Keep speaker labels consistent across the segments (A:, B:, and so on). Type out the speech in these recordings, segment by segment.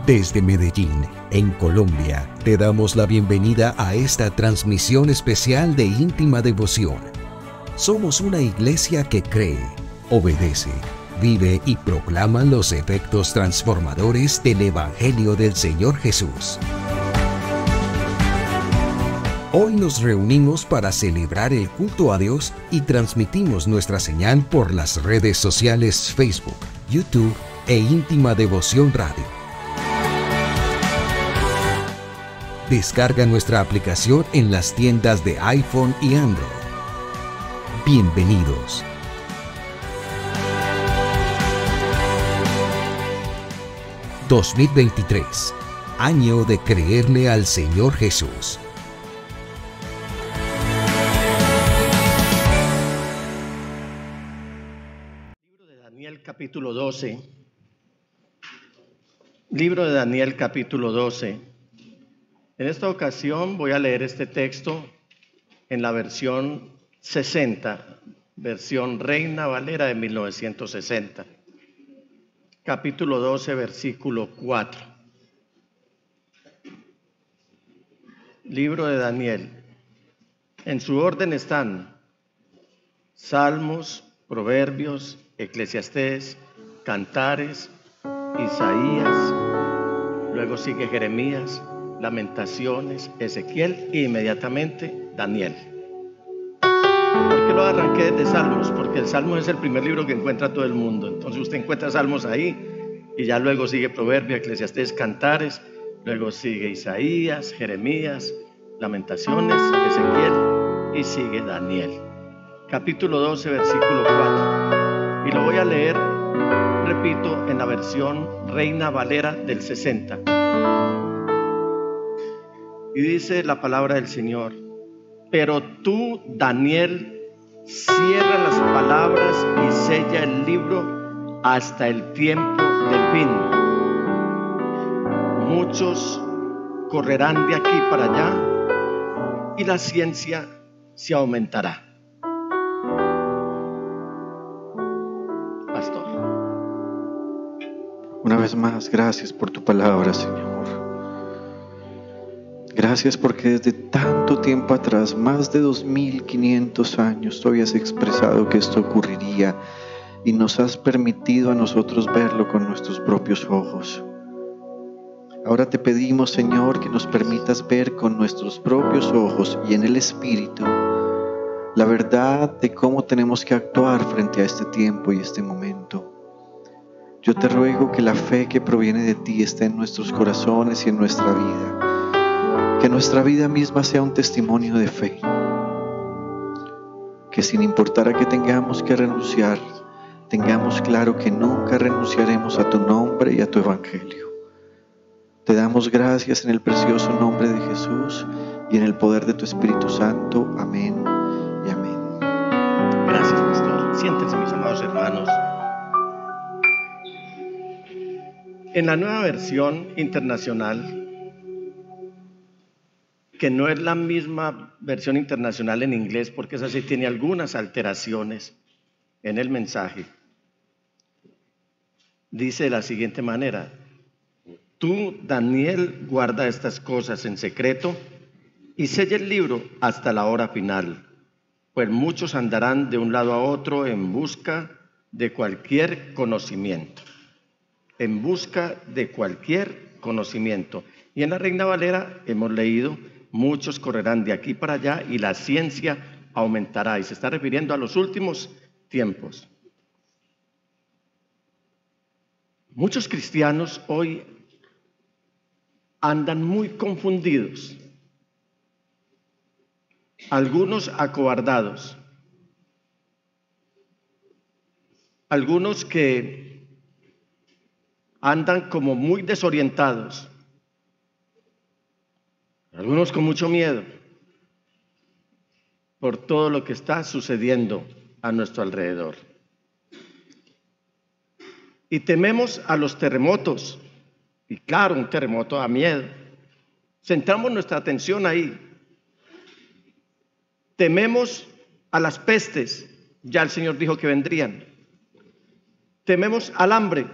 A: Desde Medellín, en Colombia, te damos la bienvenida a esta transmisión especial de Íntima Devoción. Somos una iglesia que cree, obedece, vive y proclama los efectos transformadores del Evangelio del Señor Jesús. Hoy nos reunimos para celebrar el culto a Dios y transmitimos nuestra señal por las redes sociales Facebook, YouTube e Íntima Devoción Radio. Descarga nuestra aplicación en las tiendas de iPhone y Android. Bienvenidos. ...2023... año de creerle al Señor Jesús.
B: Libro de Daniel capítulo 12. Libro de Daniel capítulo 12. En esta ocasión voy a leer este texto en la versión 60, versión Reina Valera de 1960. Capítulo 12, versículo 4. Libro de Daniel. En su orden están Salmos, Proverbios, Eclesiastés, Cantares, Isaías, luego sigue Jeremías, Lamentaciones, Ezequiel e inmediatamente Daniel. ¿Por qué lo arranqué de Salmos? Porque el Salmo es el primer libro que encuentra todo el mundo. Entonces usted encuentra Salmos ahí y ya luego sigue Proverbios, Eclesiastés, Cantares, luego sigue Isaías, Jeremías, Lamentaciones, Ezequiel y sigue Daniel. Capítulo 12, versículo 4. Y lo voy a leer, repito, en la versión Reina Valera del 60. Y dice la palabra del Señor: pero tú, Daniel, cierra las palabras y sella el libro hasta el tiempo del fin. Muchos correrán de aquí para allá y la ciencia se aumentará. Pastor.
C: Una vez más, gracias por tu palabra, Señor. Gracias porque desde tanto tiempo atrás, más de 2500 años, tú habías expresado que esto ocurriría y nos has permitido a nosotros verlo con nuestros propios ojos. Ahora te pedimos, Señor, que nos permitas ver con nuestros propios ojos y en el Espíritu la verdad de cómo tenemos que actuar frente a este tiempo y este momento. Yo te ruego que la fe que proviene de ti esté en nuestros corazones y en nuestra vida. Que nuestra vida misma sea un testimonio de fe. Que sin importar a que tengamos que renunciar, tengamos claro que nunca renunciaremos a tu nombre y a tu evangelio. Te damos gracias en el precioso nombre de Jesús y en el poder de tu Espíritu Santo. Amén y amén.
B: Gracias, pastor. Siéntense, mis amados hermanos. En la nueva versión internacional, que no es la misma versión internacional en inglés, porque esa sí tiene algunas alteraciones en el mensaje, dice de la siguiente manera: tú, Daniel, guarda estas cosas en secreto y sella el libro hasta la hora final, pues muchos andarán de un lado a otro en busca de cualquier conocimiento. En busca de cualquier conocimiento. Y en la Reina Valera hemos leído: muchos correrán de aquí para allá y la ciencia aumentará. Y se está refiriendo a los últimos tiempos. Muchos cristianos hoy andan muy confundidos, algunos acobardados, algunos que andan como muy desorientados, algunos con mucho miedo por todo lo que está sucediendo a nuestro alrededor. Y tememos a los terremotos, y claro, un terremoto da miedo. Centramos nuestra atención ahí. Tememos a las pestes, ya el Señor dijo que vendrían. Tememos al hambre,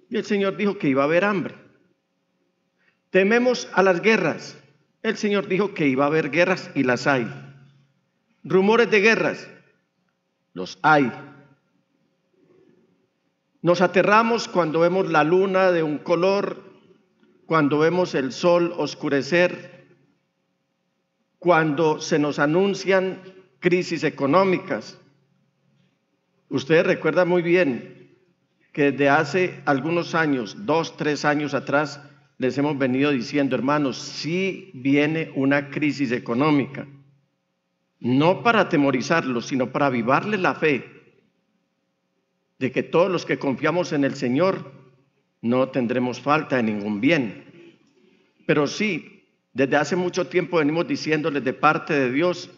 B: y el Señor dijo que iba a haber hambre. Tememos a las guerras. El Señor dijo que iba a haber guerras y las hay. Rumores de guerras, los hay. Nos aterramos cuando vemos la luna de un color, cuando vemos el sol oscurecer, cuando se nos anuncian crisis económicas. Ustedes recuerdan muy bien que desde hace algunos años, 2, 3 años atrás, les hemos venido diciendo, hermanos, sí viene una crisis económica. No para atemorizarlos, sino para avivarles la fe de que todos los que confiamos en el Señor no tendremos falta de ningún bien. Pero sí, desde hace mucho tiempo venimos diciéndoles de parte de Dios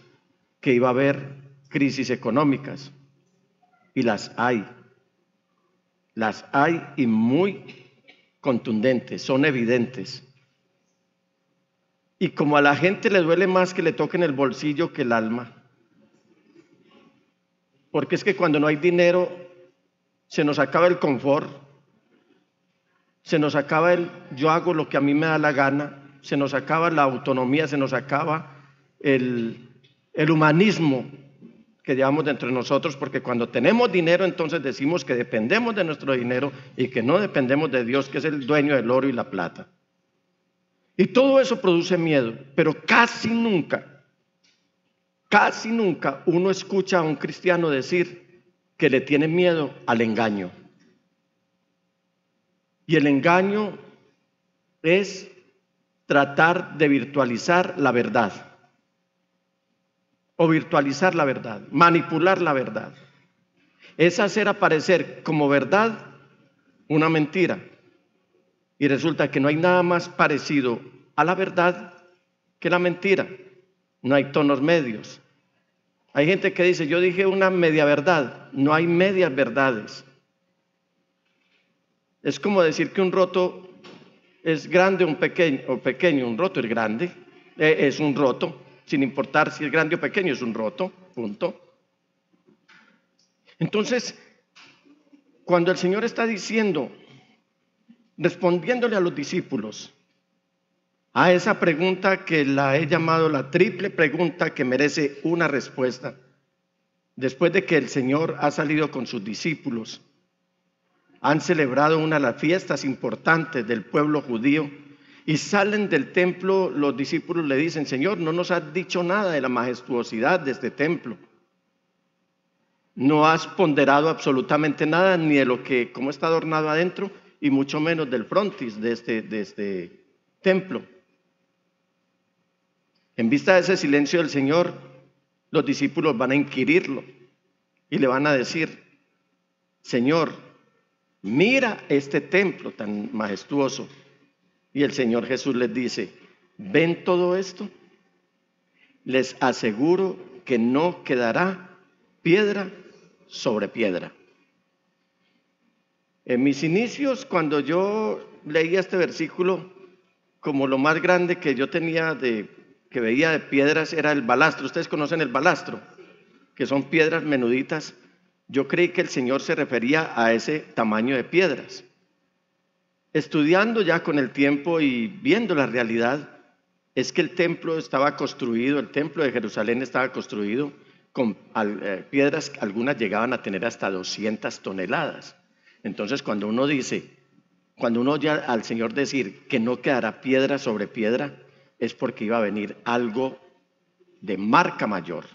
B: que iba a haber crisis económicas. Y las hay y muy contundentes, son evidentes. Y como a la gente le duele más que le toquen el bolsillo que el alma, porque es que cuando no hay dinero se nos acaba el confort, se nos acaba el yo hago lo que a mí me da la gana, se nos acaba la autonomía, se nos acaba el humanismo que llevamos dentro de nosotros, porque cuando tenemos dinero entonces decimos que dependemos de nuestro dinero y que no dependemos de Dios, que es el dueño del oro y la plata. Y todo eso produce miedo, pero casi nunca uno escucha a un cristiano decir que le tiene miedo al engaño. Y el engaño es tratar de virtualizar la verdad. O virtualizar la verdad, manipular la verdad. Es hacer aparecer como verdad una mentira. Y resulta que no hay nada más parecido a la verdad que la mentira. No hay tonos medios. Hay gente que dice, yo dije una media verdad. No hay medias verdades. Es como decir que un roto es grande o pequeño. Un roto es grande, es un roto. Sin importar si es grande o pequeño, es un roto, punto. Entonces, cuando el Señor está diciendo, respondiéndole a los discípulos, a esa pregunta que la he llamado la triple pregunta que merece una respuesta, después de que el Señor ha salido con sus discípulos, han celebrado una de las fiestas importantes del pueblo judío, y salen del templo, los discípulos le dicen, Señor, no nos has dicho nada de la majestuosidad de este templo. No has ponderado absolutamente nada, ni de lo que, cómo está adornado adentro, y mucho menos del frontis de este templo. En vista de ese silencio del Señor, los discípulos van a inquirirlo y le van a decir, Señor, mira este templo tan majestuoso. Y el Señor Jesús les dice, ¿ven todo esto? Les aseguro que no quedará piedra sobre piedra. En mis inicios, cuando yo leía este versículo, como lo más grande que yo tenía que veía de piedras era el balastro. Ustedes conocen el balastro, que son piedras menuditas. Yo creí que el Señor se refería a ese tamaño de piedras. Estudiando ya con el tiempo y viendo la realidad, es que el templo de Jerusalén estaba construido con piedras, algunas llegaban a tener hasta 200 toneladas. Entonces cuando uno oye al Señor decir que no quedará piedra sobre piedra, es porque iba a venir algo de marca mayor.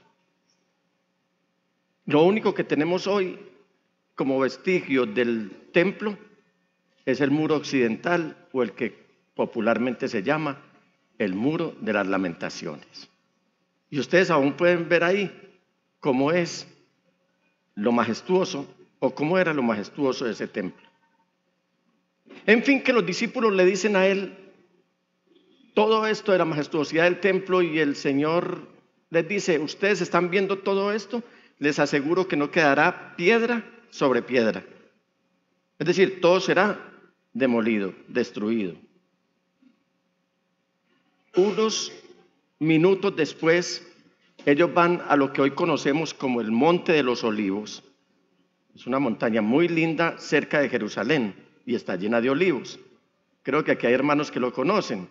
B: Lo único que tenemos hoy como vestigio del templo es el muro occidental, o el que popularmente se llama el Muro de las Lamentaciones. Y ustedes aún pueden ver ahí cómo es lo majestuoso, o cómo era lo majestuoso de ese templo. En fin, que los discípulos le dicen a él todo esto de la majestuosidad del templo, y el Señor les dice, ustedes están viendo todo esto, les aseguro que no quedará piedra sobre piedra. Es decir, todo será demolido, destruido. Unos minutos después, ellos van a lo que hoy conocemos como el Monte de los Olivos. Es una montaña muy linda cerca de Jerusalén. y está llena de olivos. Creo que aquí hay hermanos que lo conocen.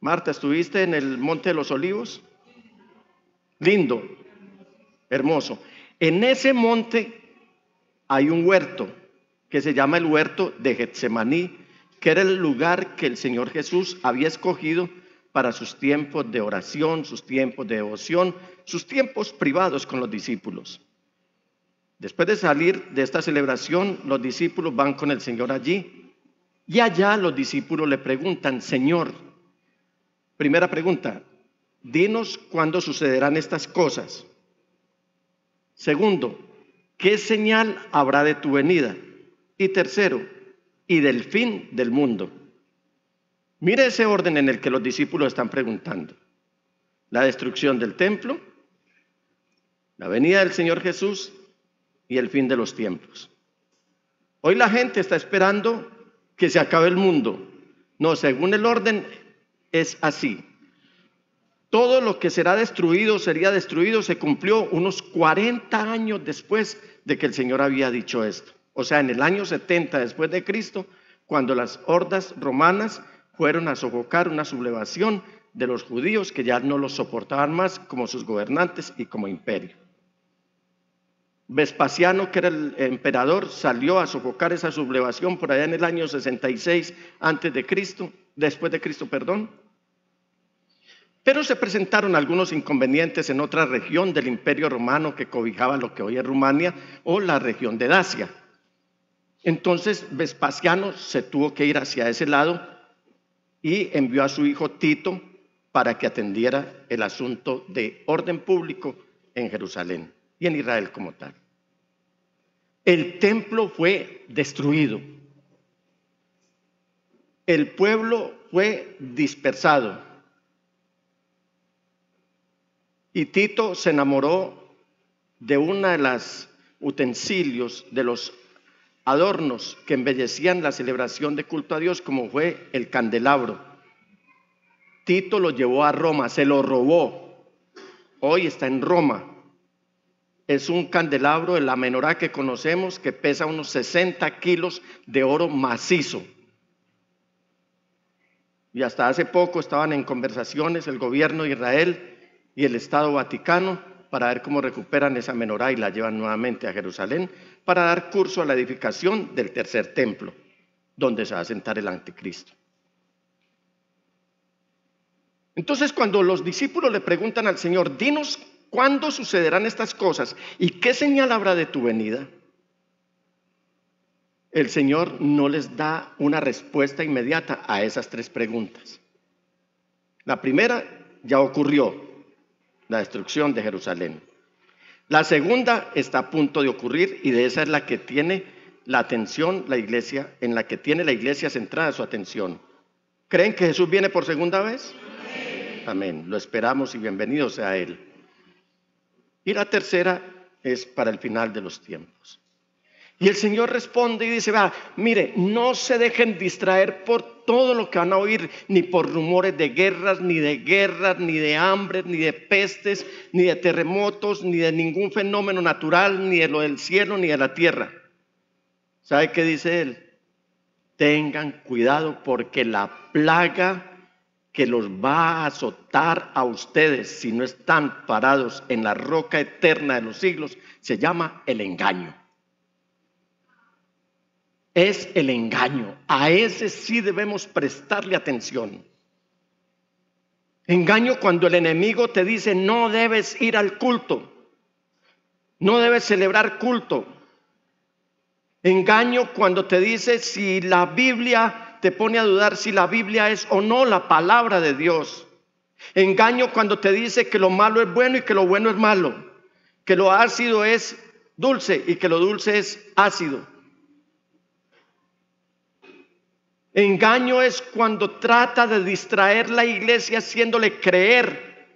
B: Marta, ¿estuviste en el Monte de los Olivos? Lindo, hermoso. En ese monte hay un huerto que se llama el huerto de Getsemaní, que era el lugar que el Señor Jesús había escogido para sus tiempos de oración, sus tiempos de devoción, sus tiempos privados con los discípulos. Después de salir de esta celebración, los discípulos van con el Señor allí, y allá los discípulos le preguntan: Señor, primera pregunta, dinos cuándo sucederán estas cosas. Segundo, ¿qué señal habrá de tu venida? Y tercero, y del fin del mundo. Mire ese orden en el que los discípulos están preguntando: la destrucción del templo, la venida del Señor Jesús y el fin de los tiempos. Hoy la gente está esperando que se acabe el mundo. No, según el orden es así. Todo lo que será destruido, sería destruido, se cumplió unos 40 años después de que el Señor había dicho esto. O sea, en el año 70 después de Cristo, cuando las hordas romanas fueron a sofocar una sublevación de los judíos que ya no los soportaban más como sus gobernantes y como imperio. Vespasiano, que era el emperador, salió a sofocar esa sublevación por allá en el año 66 después de Cristo, perdón. Pero se presentaron algunos inconvenientes en otra región del Imperio Romano que cobijaba lo que hoy es Rumania o la región de Dacia. Entonces Vespasiano se tuvo que ir hacia ese lado y envió a su hijo Tito para que atendiera el asunto de orden público en Jerusalén y en Israel como tal. El templo fue destruido. El pueblo fue dispersado. Y Tito se enamoró de una de las utensilios, de los adornos que embellecían la celebración de culto a Dios, como fue el candelabro. Tito lo llevó a Roma, se lo robó. Hoy está en Roma. Es un candelabro de la menorá que conocemos, que pesa unos 60 kilos de oro macizo. Y hasta hace poco estaban en conversaciones el gobierno de Israel y el Estado Vaticano para ver cómo recuperan esa menorá y la llevan nuevamente a Jerusalén para dar curso a la edificación del tercer templo, donde se va a sentar el anticristo. Entonces, cuando los discípulos le preguntan al Señor: dinos cuándo sucederán estas cosas y qué señal habrá de tu venida, el Señor no les da una respuesta inmediata a esas tres preguntas. La primera ya ocurrió: la destrucción de Jerusalén. La segunda está a punto de ocurrir, y de esa es la que tiene la atención la iglesia, en la que tiene la iglesia centrada su atención. ¿Creen que Jesús viene por segunda vez? Amén. Amén. Lo esperamos y bienvenido sea Él. Y la tercera es para el final de los tiempos. Y el Señor responde y dice: mire, no se dejen distraer por todo lo que van a oír, ni por rumores de guerras, ni de hambre, ni de pestes, ni de terremotos, ni de ningún fenómeno natural, ni de lo del cielo, ni de la tierra. ¿Sabe qué dice Él? Tengan cuidado, porque la plaga que los va a azotar a ustedes si no están parados en la roca eterna de los siglos se llama el engaño. Es el engaño. A ese sí debemos prestarle atención. Engaño cuando el enemigo te dice: no debes ir al culto, no debes celebrar culto. Engaño cuando te dice si la Biblia, te pone a dudar si la Biblia es o no la palabra de Dios. Engaño cuando te dice que lo malo es bueno y que lo bueno es malo, que lo ácido es dulce y que lo dulce es ácido. Engaño es cuando trata de distraer la iglesia haciéndole creer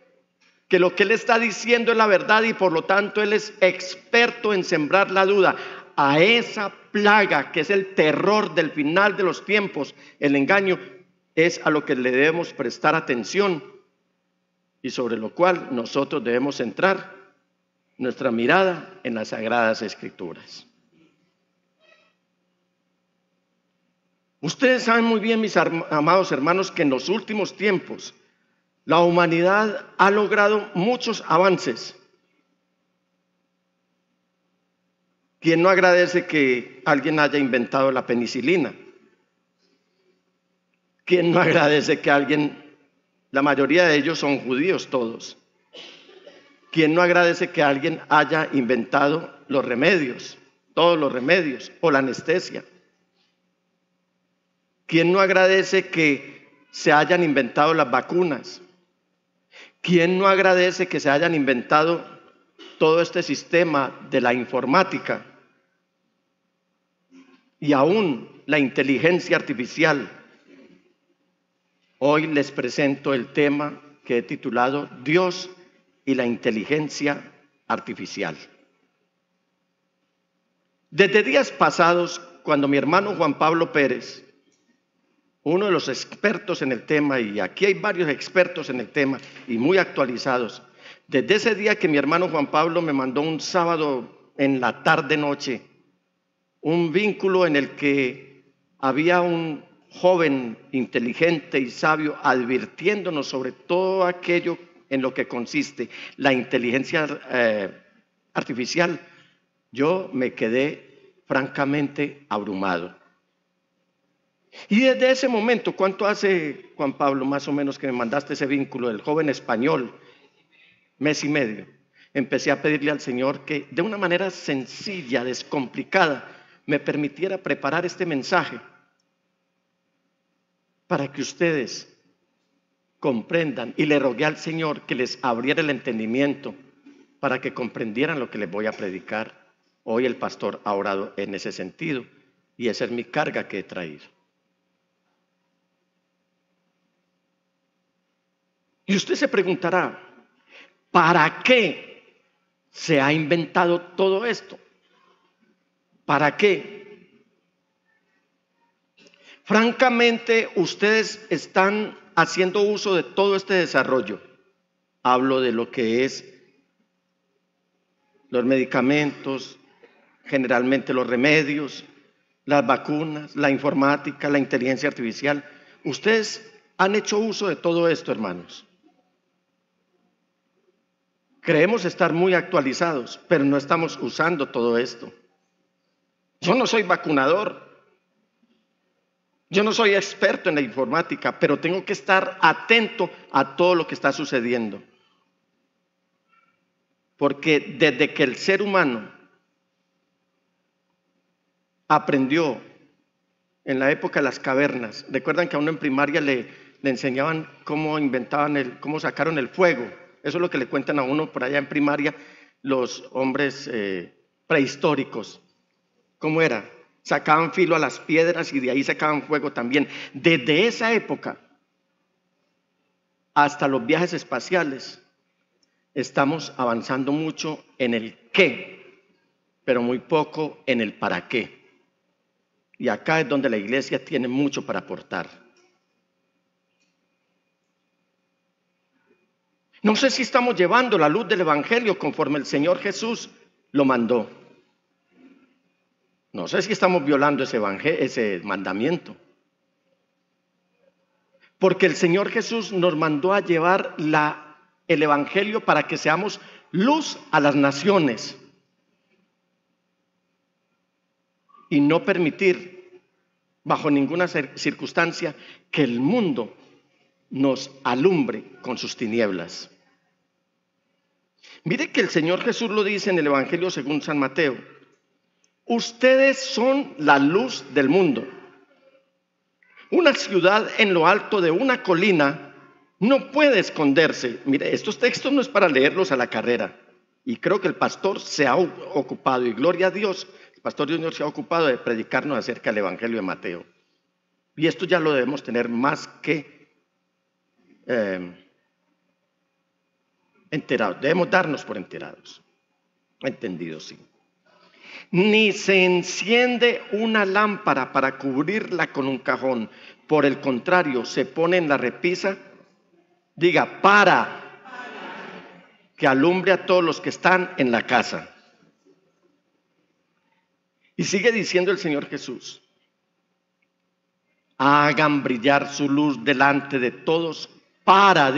B: que lo que él está diciendo es la verdad y por lo tanto él es experto en sembrar la duda. A esa plaga que es el terror del final de los tiempos, el engaño, es a lo que le debemos prestar atención y sobre lo cual nosotros debemos centrar nuestra mirada en las Sagradas Escrituras. Ustedes saben muy bien, mis amados hermanos, que en los últimos tiempos la humanidad ha logrado muchos avances. ¿Quién no agradece que alguien haya inventado la penicilina? ¿Quién no agradece que alguien, la mayoría de ellos son judíos todos? ¿Quién no agradece que alguien haya inventado los remedios, todos los remedios, o la anestesia? ¿Quién no agradece que se hayan inventado las vacunas? ¿Quién no agradece que se hayan inventado todo este sistema de la informática y aún la inteligencia artificial? Hoy les presento el tema que he titulado Dios y la inteligencia artificial. Desde días pasados, cuando mi hermano Juan Pablo Pérez, uno de los expertos en el tema, y aquí hay varios expertos en el tema y muy actualizados, desde ese día que mi hermano Juan Pablo me mandó un sábado en la tarde-noche, un vínculo en el que había un joven inteligente y sabio advirtiéndonos sobre todo aquello en lo que consiste la inteligencia artificial, yo me quedé francamente abrumado. Y desde ese momento, ¿cuánto hace, Juan Pablo, más o menos que me mandaste ese vínculo del joven español? Mes y medio. Empecé a pedirle al Señor que de una manera sencilla, descomplicada, me permitiera preparar este mensaje para que ustedes comprendan, y le rogué al Señor que les abriera el entendimiento para que comprendieran lo que les voy a predicar. Hoy el pastor ha orado en ese sentido y esa es mi carga que he traído. Y usted se preguntará, ¿para qué se ha inventado todo esto? ¿Para qué? Francamente, ustedes están haciendo uso de todo este desarrollo. Hablo de lo que es los medicamentos, generalmente los remedios, las vacunas, la informática, la inteligencia artificial. Ustedes han hecho uso de todo esto, hermanos. Creemos estar muy actualizados, pero no estamos usando todo esto. Yo no soy vacunador, yo no soy experto en la informática, pero tengo que estar atento a todo lo que está sucediendo. Porque desde que el ser humano aprendió en la época de las cavernas, recuerdan que a uno en primaria le enseñaban cómo inventaban cómo sacaron el fuego. Eso es lo que le cuentan a uno por allá en primaria los hombres prehistóricos. ¿Cómo era? Sacaban filo a las piedras y de ahí sacaban fuego también. Desde esa época hasta los viajes espaciales estamos avanzando mucho en el qué, pero muy poco en el para qué. Y acá es donde la iglesia tiene mucho para aportar. No sé si estamos llevando la luz del evangelio conforme el Señor Jesús lo mandó. No sé si estamos violando ese mandamiento. Porque el Señor Jesús nos mandó a llevar el evangelio para que seamos luz a las naciones. Y no permitir, bajo ninguna circunstancia, que el mundo nos alumbre con sus tinieblas. Mire que el Señor Jesús lo dice en el Evangelio según San Mateo. Ustedes son la luz del mundo. Una ciudad en lo alto de una colina no puede esconderse. Mire, estos textos no es para leerlos a la carrera. Y creo que el pastor se ha ocupado, y gloria a Dios, el pastor Junior se ha ocupado de predicarnos acerca del Evangelio de Mateo. Y esto ya lo debemos tener más que enterados, debemos darnos por enterados, entendidos, sí. Ni se enciende una lámpara para cubrirla con un cajón, por el contrario, se pone en la repisa, diga, para que alumbre a todos los que están en la casa. Y sigue diciendo el Señor Jesús, hagan brillar su luz delante de todos para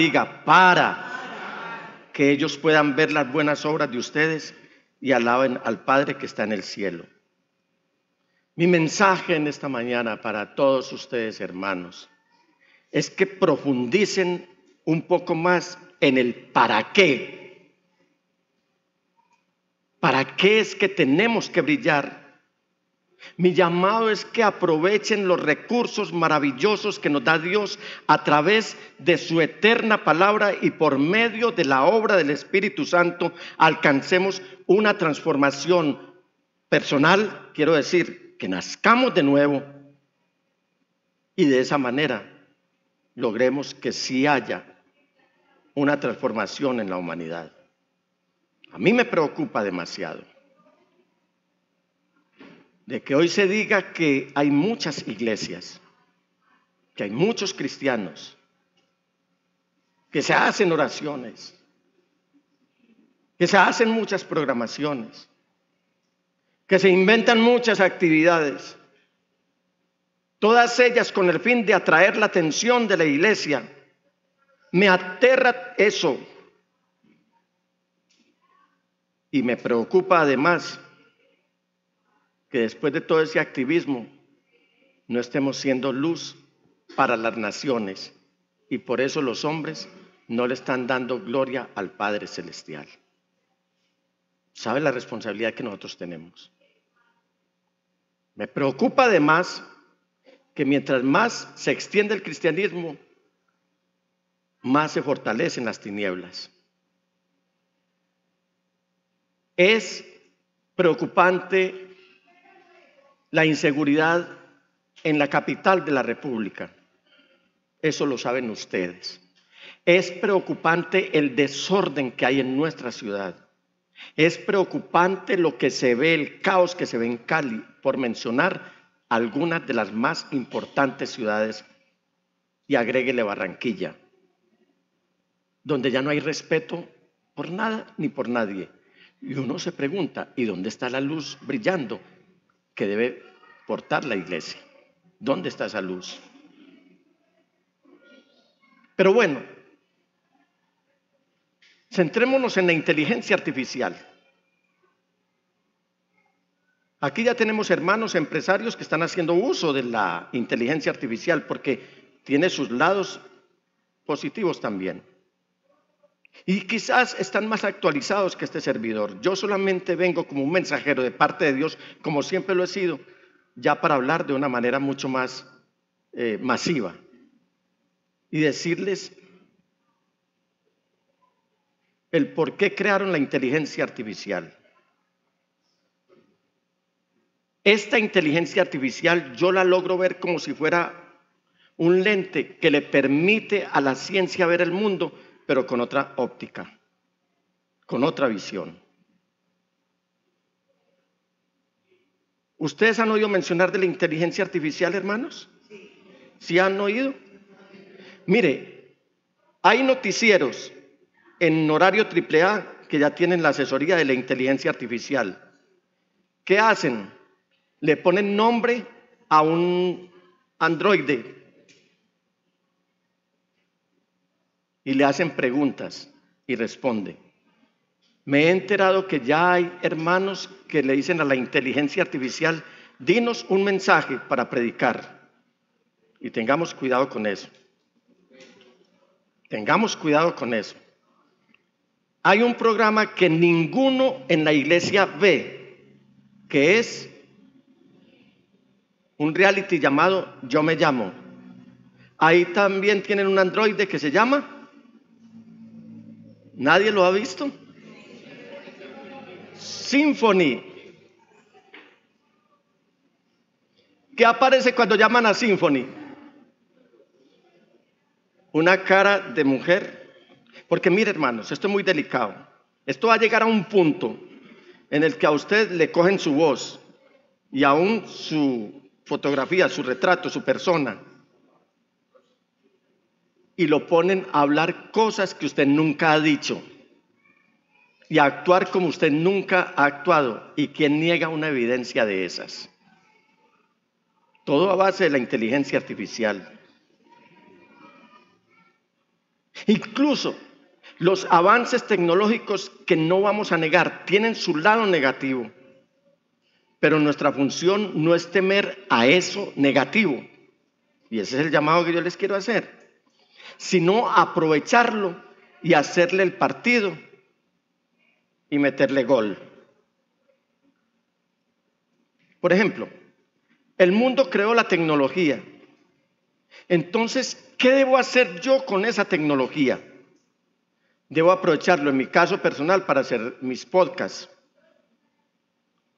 B: que ellos puedan ver las buenas obras de ustedes y alaben al Padre que está en el cielo. Mi mensaje en esta mañana para todos ustedes, hermanos, es que profundicen un poco más en el para qué. ¿Para qué es que tenemos que brillar? Mi llamado es que aprovechen los recursos maravillosos que nos da Dios a través de su eterna palabra y por medio de la obra del Espíritu Santo alcancemos una transformación personal, quiero decir, que nazcamos de nuevo y de esa manera logremos que sí haya una transformación en la humanidad. A mí me preocupa demasiado de que hoy se diga que hay muchas iglesias, que hay muchos cristianos, que se hacen oraciones, que se hacen muchas programaciones, que se inventan muchas actividades, todas ellas con el fin de atraer la atención de la iglesia. Me aterra eso y me preocupa además que después de todo ese activismo no estemos siendo luz para las naciones y por eso los hombres no le están dando gloria al Padre Celestial. ¿Sabe la responsabilidad que nosotros tenemos? Me preocupa además que mientras más se extiende el cristianismo, más se fortalecen las tinieblas. Es preocupante la inseguridad en la capital de la República. Eso lo saben ustedes. Es preocupante el desorden que hay en nuestra ciudad. Es preocupante lo que se ve, el caos que se ve en Cali, por mencionar algunas de las más importantes ciudades, y agréguele Barranquilla, donde ya no hay respeto por nada ni por nadie. Y uno se pregunta, ¿y dónde está la luz brillando que debe portar la iglesia? ¿Dónde está esa luz? Pero bueno, centrémonos en la inteligencia artificial. Aquí ya tenemos hermanos empresarios que están haciendo uso de la inteligencia artificial porque tiene sus lados positivos también. Y quizás están más actualizados que este servidor. Yo solamente vengo como un mensajero de parte de Dios, como siempre lo he sido, ya para hablar de una manera mucho más masiva y decirles el por qué crearon la inteligencia artificial. Esta inteligencia artificial yo la logro ver como si fuera un lente que le permite a la ciencia ver el mundo, pero con otra óptica, con otra visión. ¿Ustedes han oído mencionar de la inteligencia artificial, hermanos? ¿Sí han oído? Mire, hay noticieros en horario AAA que ya tienen la asesoría de la inteligencia artificial. ¿Qué hacen? Le ponen nombre a un androide y le hacen preguntas y responde. Me he enterado que ya hay hermanos que le dicen a la inteligencia artificial, dinos un mensaje para predicar. Y tengamos cuidado con eso. Tengamos cuidado con eso. Hay un programa que ninguno en la iglesia ve, que es un reality llamado Yo Me Llamo. Ahí también tienen un androide que se llama, ¿nadie lo ha visto? Symphony. ¿Qué aparece cuando llaman a Symphony? Una cara de mujer. Porque mire, hermanos, esto es muy delicado. Esto va a llegar a un punto en el que a usted le cogen su voz y aún su fotografía, su retrato, su persona, y lo ponen a hablar cosas que usted nunca ha dicho y a actuar como usted nunca ha actuado. ¿Y quién niega una evidencia de esas? Todo a base de la inteligencia artificial. Incluso los avances tecnológicos, que no vamos a negar, tienen su lado negativo. Pero nuestra función no es temer a eso negativo. Y ese es el llamado que yo les quiero hacer. Sino aprovecharlo y hacerle el partido y meterle gol. Por ejemplo, el mundo creó la tecnología. Entonces, ¿qué debo hacer yo con esa tecnología? Debo aprovecharlo en mi caso personal para hacer mis podcasts,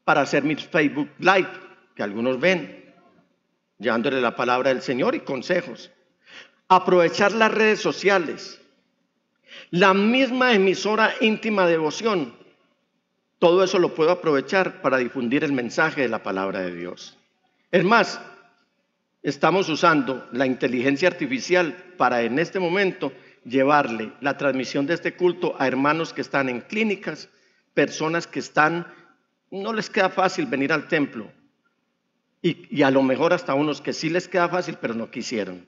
B: para hacer mis Facebook Live, que algunos ven, llevándole la palabra del Señor y consejos. Aprovechar las redes sociales, la misma emisora Íntima Devoción. Todo eso lo puedo aprovechar para difundir el mensaje de la palabra de Dios. Es más, estamos usando la inteligencia artificial para en este momento llevarle la transmisión de este culto a hermanos que están en clínicas, personas que no les queda fácil venir al templo y a lo mejor hasta unos que sí les queda fácil pero no quisieron.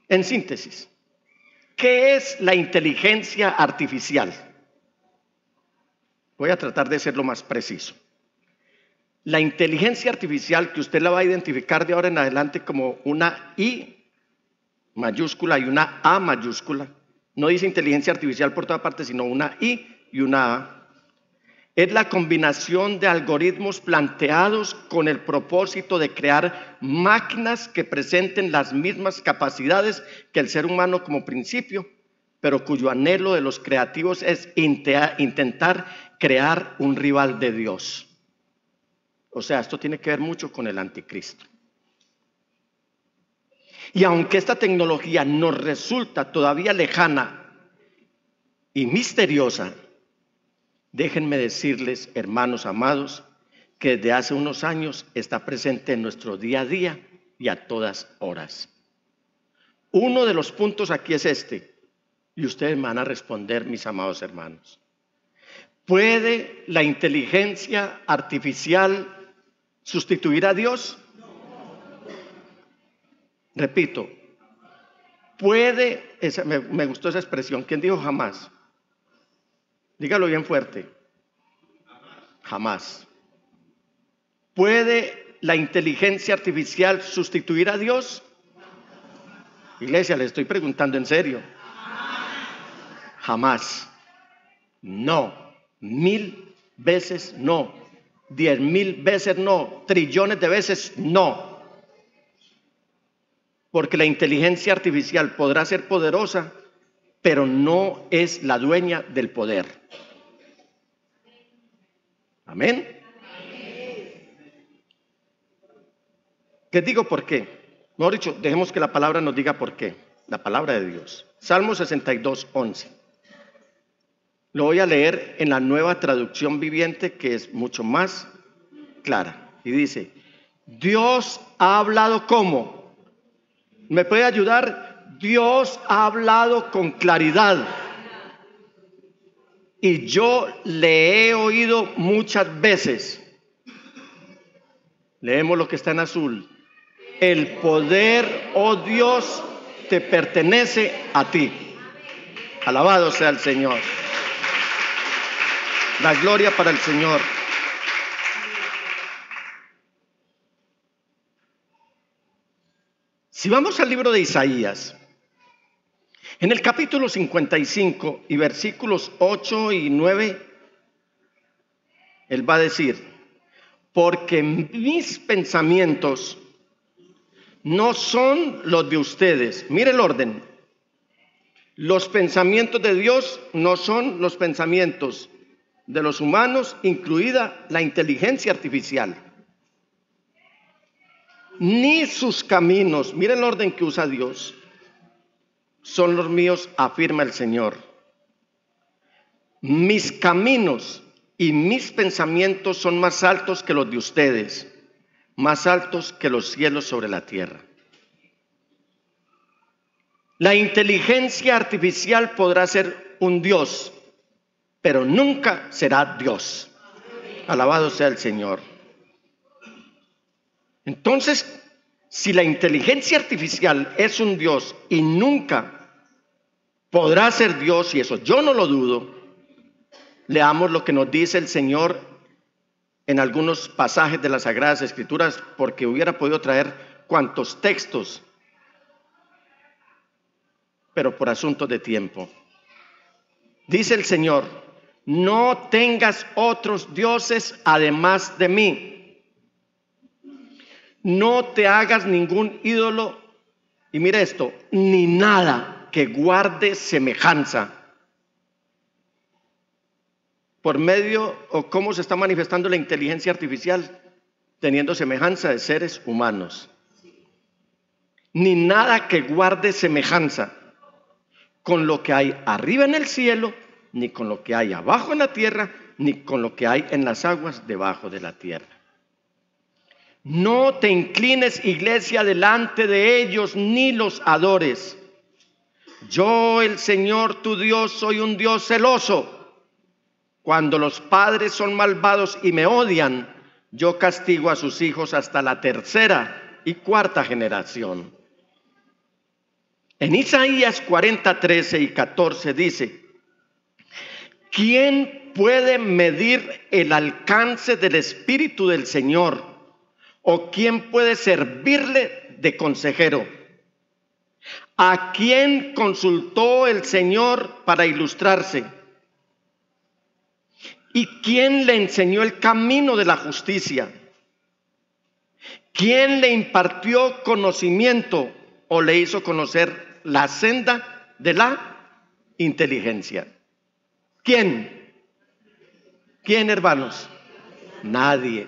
B: En síntesis, ¿qué es la inteligencia artificial? Voy a tratar de ser lo más preciso. La inteligencia artificial, que usted la va a identificar de ahora en adelante como una I mayúscula y una A mayúscula. No dice inteligencia artificial por toda parte, sino una I y una A. Es la combinación de algoritmos planteados con el propósito de crear máquinas que presenten las mismas capacidades que el ser humano como principio, pero cuyo anhelo de los creativos es intentar crear un rival de Dios. O sea, esto tiene que ver mucho con el anticristo. Y aunque esta tecnología nos resulta todavía lejana y misteriosa, déjenme decirles, hermanos amados, que desde hace unos años está presente en nuestro día a día y a todas horas. Uno de los puntos aquí es este, y ustedes me van a responder, mis amados hermanos. ¿Puede la inteligencia artificial sustituir a Dios? Repito, me gustó esa expresión. ¿Quién dijo jamás? Dígalo bien fuerte. Jamás. ¿Puede la inteligencia artificial sustituir a Dios? Iglesia, le estoy preguntando en serio. Jamás. No. 1000 veces no. 10,000 veces no. Trillones de veces no. Porque la inteligencia artificial podrá ser poderosa, pero no es la dueña del poder. Amén. Les digo por qué. Mejor dicho, dejemos que la palabra nos diga por qué. La palabra de Dios. Salmo 62:11. Lo voy a leer en la Nueva Traducción Viviente, que es mucho más clara. Y dice: Dios ha hablado ¿cómo? ¿Me puede ayudar? Dios ha hablado con claridad. Y yo le he oído muchas veces. Leemos lo que está en azul. El poder, oh Dios, te pertenece a ti. Alabado sea el Señor. La gloria para el Señor. Si vamos al libro de Isaías, en el capítulo 55 y versículos 8 y 9, él va a decir: porque mis pensamientos no son los de ustedes. Mire el orden. Los pensamientos de Dios no son los pensamientos de los humanos, incluida la inteligencia artificial. Ni sus caminos, mire el orden que usa Dios, son los míos, afirma el Señor. Mis caminos y mis pensamientos son más altos que los de ustedes, más altos que los cielos sobre la tierra. La inteligencia artificial podrá ser un Dios, pero nunca será Dios. Alabado sea el Señor. Entonces, si la inteligencia artificial es un Dios y nunca podrá ser Dios, y eso yo no lo dudo, leamos lo que nos dice el Señor en algunos pasajes de las Sagradas Escrituras, porque hubiera podido traer cuantos textos, pero por asuntos de tiempo. Dice el Señor: no tengas otros dioses además de mí. No te hagas ningún ídolo, y mire esto, ni nada que guarde semejanza. Por medio, o cómo se está manifestando la inteligencia artificial, teniendo semejanza de seres humanos. Ni nada que guarde semejanza con lo que hay arriba en el cielo, ni con lo que hay abajo en la tierra, ni con lo que hay en las aguas debajo de la tierra. No te inclines, iglesia, delante de ellos, ni los adores. Yo, el Señor tu Dios, soy un Dios celoso. Cuando los padres son malvados y me odian, yo castigo a sus hijos hasta la tercera y cuarta generación. En Isaías 40, 13 y 14 dice: ¿quién puede medir el alcance del Espíritu del Señor? ¿O quién puede servirle de consejero? ¿A quién consultó el Señor para ilustrarse? ¿Y quién le enseñó el camino de la justicia? ¿Quién le impartió conocimiento o le hizo conocer la senda de la inteligencia? ¿Quién? ¿Quién, hermanos? Nadie.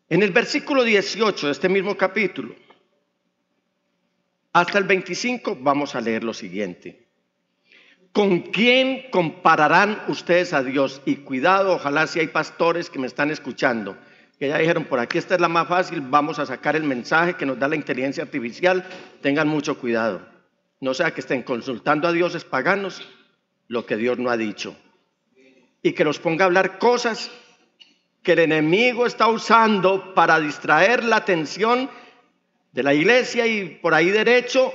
B: En el versículo 18 de este mismo capítulo, hasta el 25, vamos a leer lo siguiente. ¿Con quién compararán ustedes a Dios? Y cuidado, ojalá si hay pastores que me están escuchando, que ya dijeron, por aquí esta es la más fácil, vamos a sacar el mensaje que nos da la inteligencia artificial. Tengan mucho cuidado. No sea que estén consultando a dioses paganos lo que Dios no ha dicho. Y que los ponga a hablar cosas que el enemigo está usando para distraer la atención de la iglesia y por ahí derecho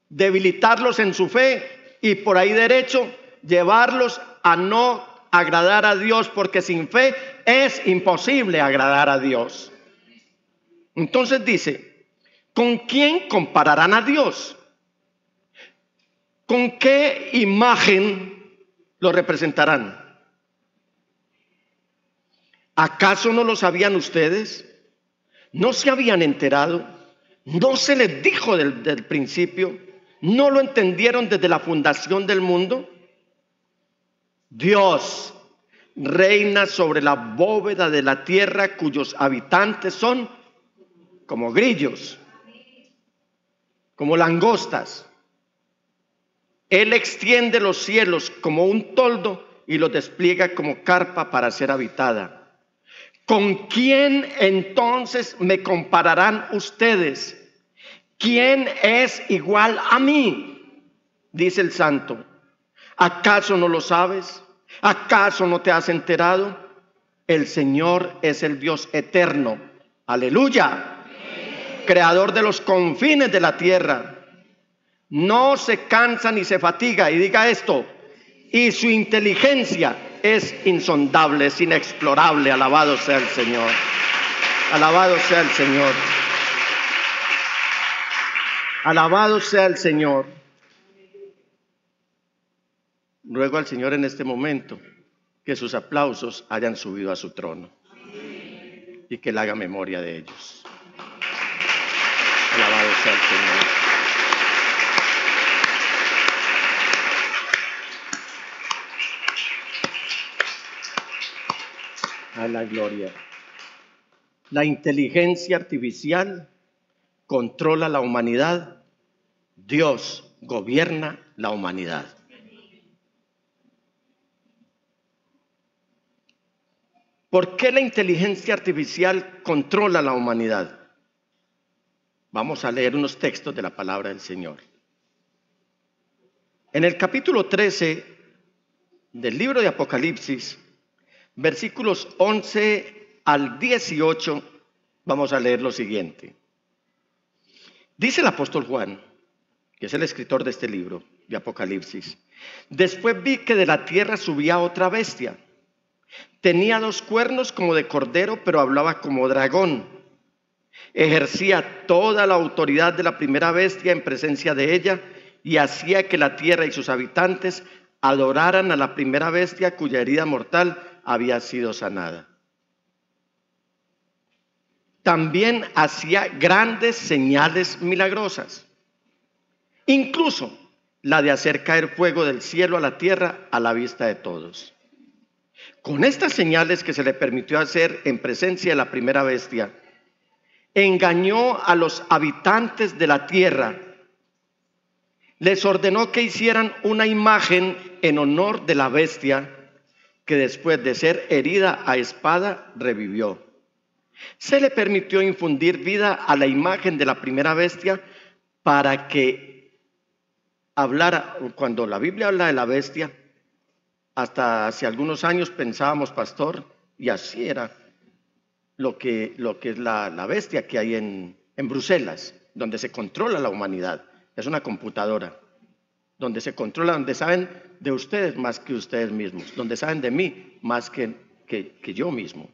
B: debilitarlos en su fe. Y por ahí derecho, llevarlos a no agradar a Dios, porque sin fe es imposible agradar a Dios. Entonces dice, ¿con quién compararán a Dios? ¿Con qué imagen lo representarán? ¿Acaso no lo sabían ustedes? ¿No se habían enterado? ¿No se les dijo del principio? ¿No lo entendieron desde la fundación del mundo? Dios reina sobre la bóveda de la tierra, cuyos habitantes son como grillos, como langostas. Él extiende los cielos como un toldo y los despliega como carpa para ser habitada. ¿Con quién entonces me compararán ustedes? ¿Quién es igual a mí? Dice el santo. ¿Acaso no lo sabes? ¿Acaso no te has enterado? El Señor es el Dios eterno. Aleluya. Creador de los confines de la tierra. No se cansa ni se fatiga. Y diga esto. Y su inteligencia es insondable, es inexplorable. Alabado sea el Señor. Alabado sea el Señor. Alabado sea el Señor. Ruego al Señor en este momento que sus aplausos hayan subido a su trono y que Él haga memoria de ellos. Alabado sea el Señor. A la gloria. La inteligencia artificial controla la humanidad. Dios gobierna la humanidad. ¿Por qué la inteligencia artificial controla la humanidad? Vamos a leer unos textos de la palabra del Señor. En el capítulo 13 del libro de Apocalipsis, versículos 11 al 18, vamos a leer lo siguiente. Dice el apóstol Juan, que es el escritor de este libro de Apocalipsis: después vi que de la tierra subía otra bestia. Tenía 2 cuernos como de cordero, pero hablaba como dragón. Ejercía toda la autoridad de la primera bestia en presencia de ella, y hacía que la tierra y sus habitantes adoraran a la primera bestia cuya herida mortal había sido sanada. También hacía grandes señales milagrosas, incluso la de hacer caer fuego del cielo a la tierra a la vista de todos. Con estas señales que se le permitió hacer en presencia de la primera bestia, engañó a los habitantes de la tierra. Les ordenó que hicieran una imagen en honor de la bestia, que después de ser herida a espada revivió. Se le permitió infundir vida a la imagen de la primera bestia para que hablara. Cuando la Biblia habla de la bestia, hasta hace algunos años pensábamos, pastor, y así era lo que es la bestia que hay en Bruselas, donde se controla la humanidad. Es una computadora, donde se controla, donde saben de ustedes más que ustedes mismos, donde saben de mí más que yo mismo.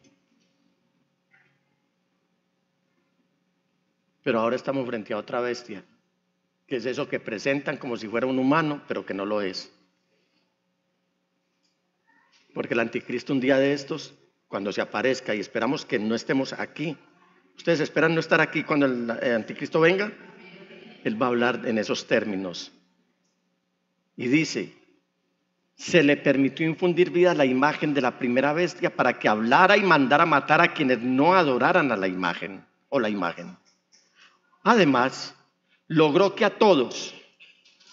B: Pero ahora estamos frente a otra bestia, que es eso que presentan como si fuera un humano, pero que no lo es. Porque el anticristo un día de estos, cuando se aparezca, y esperamos que no estemos aquí. ¿Ustedes esperan no estar aquí cuando el anticristo venga? Él va a hablar en esos términos. Y dice, se le permitió infundir vida a la imagen de la primera bestia para que hablara y mandara matar a quienes no adoraran a la imagen o la imagen. Además, logró que a todos,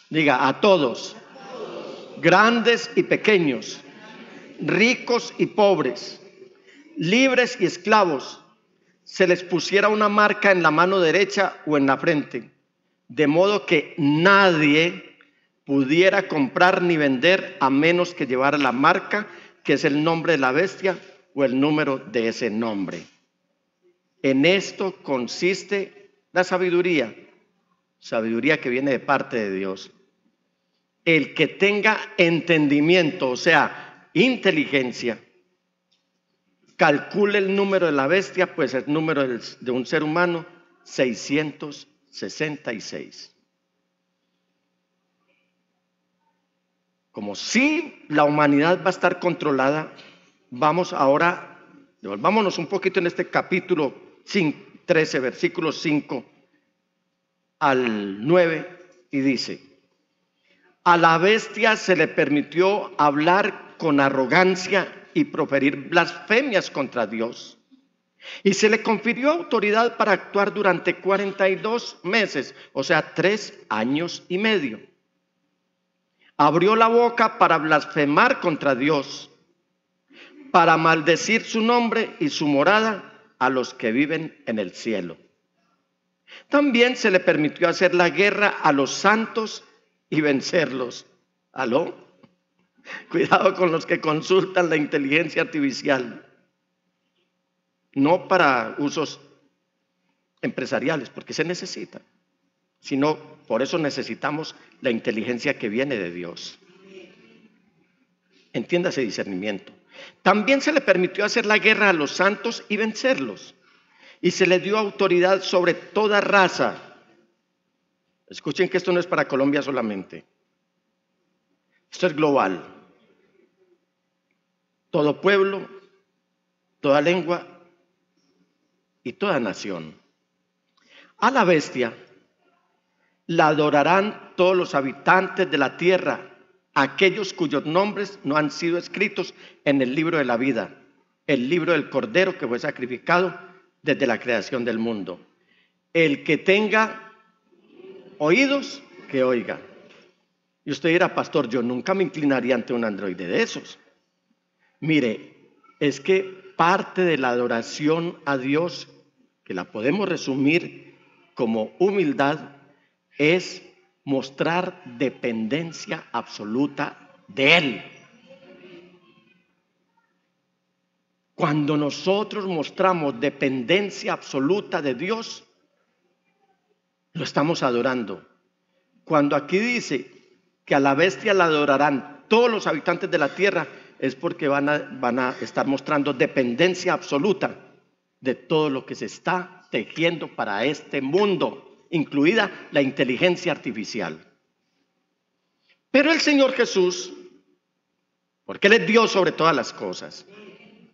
B: diga a todos, grandes y pequeños, ricos y pobres, libres y esclavos, se les pusiera una marca en la mano derecha o en la frente, de modo que nadie pudiera comprar ni vender a menos que llevara la marca, que es el nombre de la bestia o el número de ese nombre. En esto consiste la sabiduría que viene de parte de Dios. El que tenga entendimiento, o sea, inteligencia, calcule el número de la bestia, pues el número de un ser humano, 666. Como si la humanidad va a estar controlada, vamos ahora, devolvámonos un poquito en este capítulo 13, versículos 5 al 9, y dice: a la bestia se le permitió hablar con arrogancia y proferir blasfemias contra Dios, y se le confirió autoridad para actuar durante 42 meses, o sea, 3 años y medio. Abrió la boca para blasfemar contra Dios, para maldecir su nombre y su morada a los que viven en el cielo. También se le permitió hacer la guerra a los santos y vencerlos. ¿Aló? Cuidado con los que consultan la inteligencia artificial. No para usos empresariales, porque se necesita, sino por eso necesitamos la inteligencia que viene de Dios. Entiéndase discernimiento. También se le permitió hacer la guerra a los santos y vencerlos. Y se le dio autoridad sobre toda raza. Escuchen que esto no es para Colombia solamente. Esto es global. Todo pueblo, toda lengua y toda nación. A la bestia la adorarán todos los habitantes de la tierra, aquellos cuyos nombres no han sido escritos en el libro de la vida, el libro del Cordero que fue sacrificado desde la creación del mundo. El que tenga oídos, que oiga. Y usted dirá, pastor, yo nunca me inclinaría ante un androide de esos. Mire, es que parte de la adoración a Dios, que la podemos resumir como humildad, es mostrar dependencia absoluta de Él. Cuando nosotros mostramos dependencia absoluta de Dios, lo estamos adorando. Cuando aquí dice que a la bestia la adorarán todos los habitantes de la tierra, es porque van a estar mostrando dependencia absoluta de todo lo que se está tejiendo para este mundo, incluida la inteligencia artificial. Pero el Señor Jesús, porque Él es Dios sobre todas las cosas,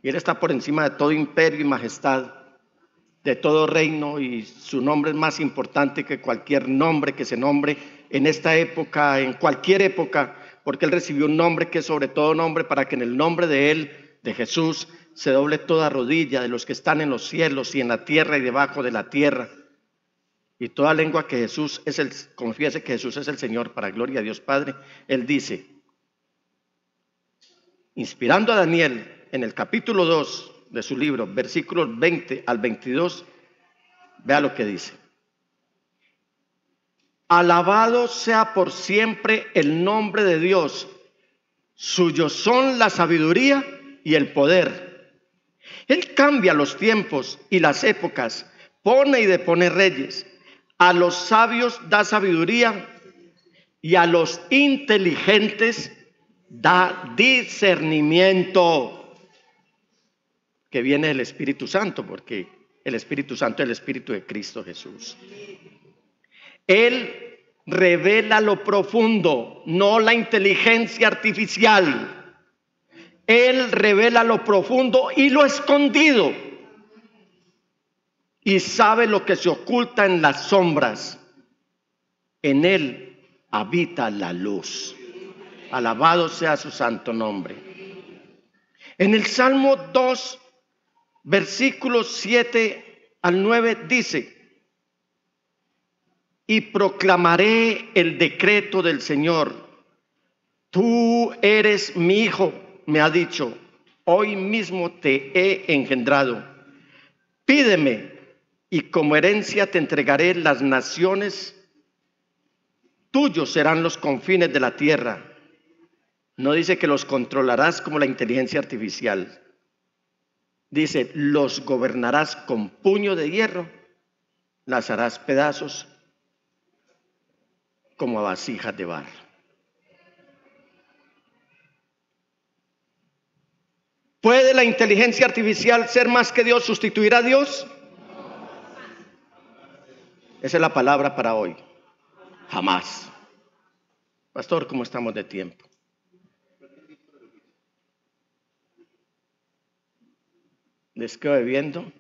B: y Él está por encima de todo imperio y majestad, de todo reino, y su nombre es más importante que cualquier nombre que se nombre en esta época, en cualquier época, porque Él recibió un nombre que es sobre todo nombre, para que en el nombre de Él, de Jesús, se doble toda rodilla de los que están en los cielos y en la tierra y debajo de la tierra, y toda lengua que Jesús confiese que Jesús es el Señor, para gloria a Dios Padre. Él dice, inspirando a Daniel en el capítulo 2 de su libro, versículos 20 al 22, vea lo que dice. Alabado sea por siempre el nombre de Dios, suyos son la sabiduría y el poder. Él cambia los tiempos y las épocas, pone y depone reyes. A los sabios da sabiduría y a los inteligentes da discernimiento, que viene del Espíritu Santo, porque el Espíritu Santo es el Espíritu de Cristo Jesús. Él revela lo profundo, no la inteligencia artificial. Él revela lo profundo y lo escondido, y sabe lo que se oculta en las sombras. En Él habita la luz. Alabado sea su santo nombre. En el Salmo 2, versículos 7 al 9 dice: y proclamaré el decreto del Señor. Tú eres mi hijo, me ha dicho, hoy mismo te he engendrado. Pídeme, y como herencia te entregaré las naciones. Tuyos serán los confines de la tierra. No dice que los controlarás como la inteligencia artificial. Dice, los gobernarás con puño de hierro, las harás pedazos como a vasijas de barro. ¿Puede la inteligencia artificial ser más que Dios, sustituir a Dios? Esa es la palabra para hoy. Jamás. Pastor, ¿cómo estamos de tiempo? Les quedo debiendo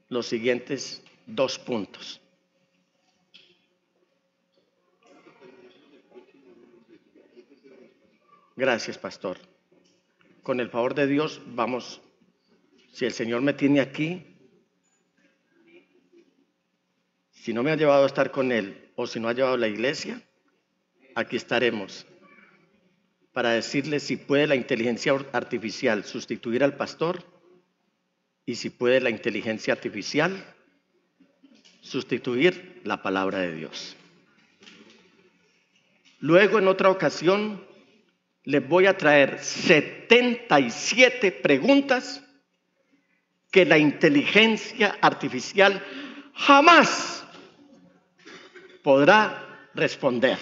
B: los siguientes 2 puntos. Gracias, pastor. Con el favor de Dios, vamos, si el Señor me tiene aquí, si no me ha llevado a estar con Él, o si no ha llevado a la iglesia, aquí estaremos para decirle si puede la inteligencia artificial sustituir al pastor, y si puede la inteligencia artificial sustituir la palabra de Dios. Luego, en otra ocasión, les voy a traer 77 preguntas que la inteligencia artificial jamás podrá responder.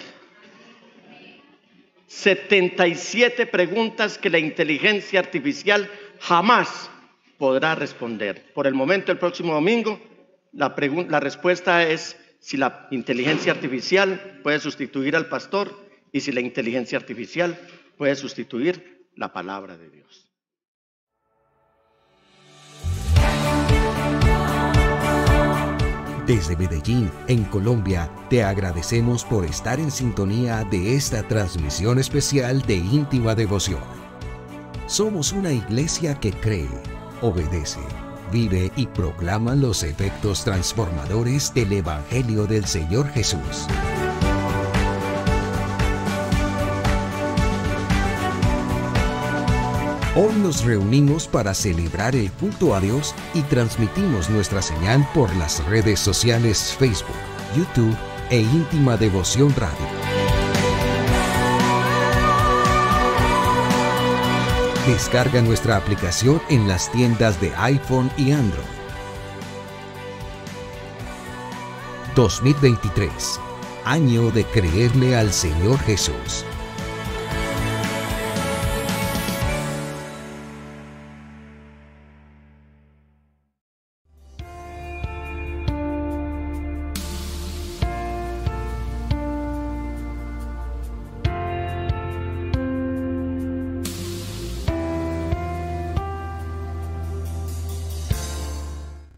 B: 77 preguntas que la inteligencia artificial jamás podrá responder. Por el momento, el próximo domingo, la respuesta es si la inteligencia artificial puede sustituir al pastor y si la inteligencia artificial puede sustituir la palabra de Dios.
A: Desde Medellín, en Colombia, te agradecemos por estar en sintonía de esta transmisión especial de Íntima Devoción. Somos una iglesia que cree, obedece, vive y proclama los efectos transformadores del Evangelio del Señor Jesús. Hoy nos reunimos para celebrar el culto a Dios y transmitimos nuestra señal por las redes sociales Facebook, YouTube e Íntima Devoción Radio. Descarga nuestra aplicación en las tiendas de iPhone y Android. 2023, año de creerle al Señor Jesús.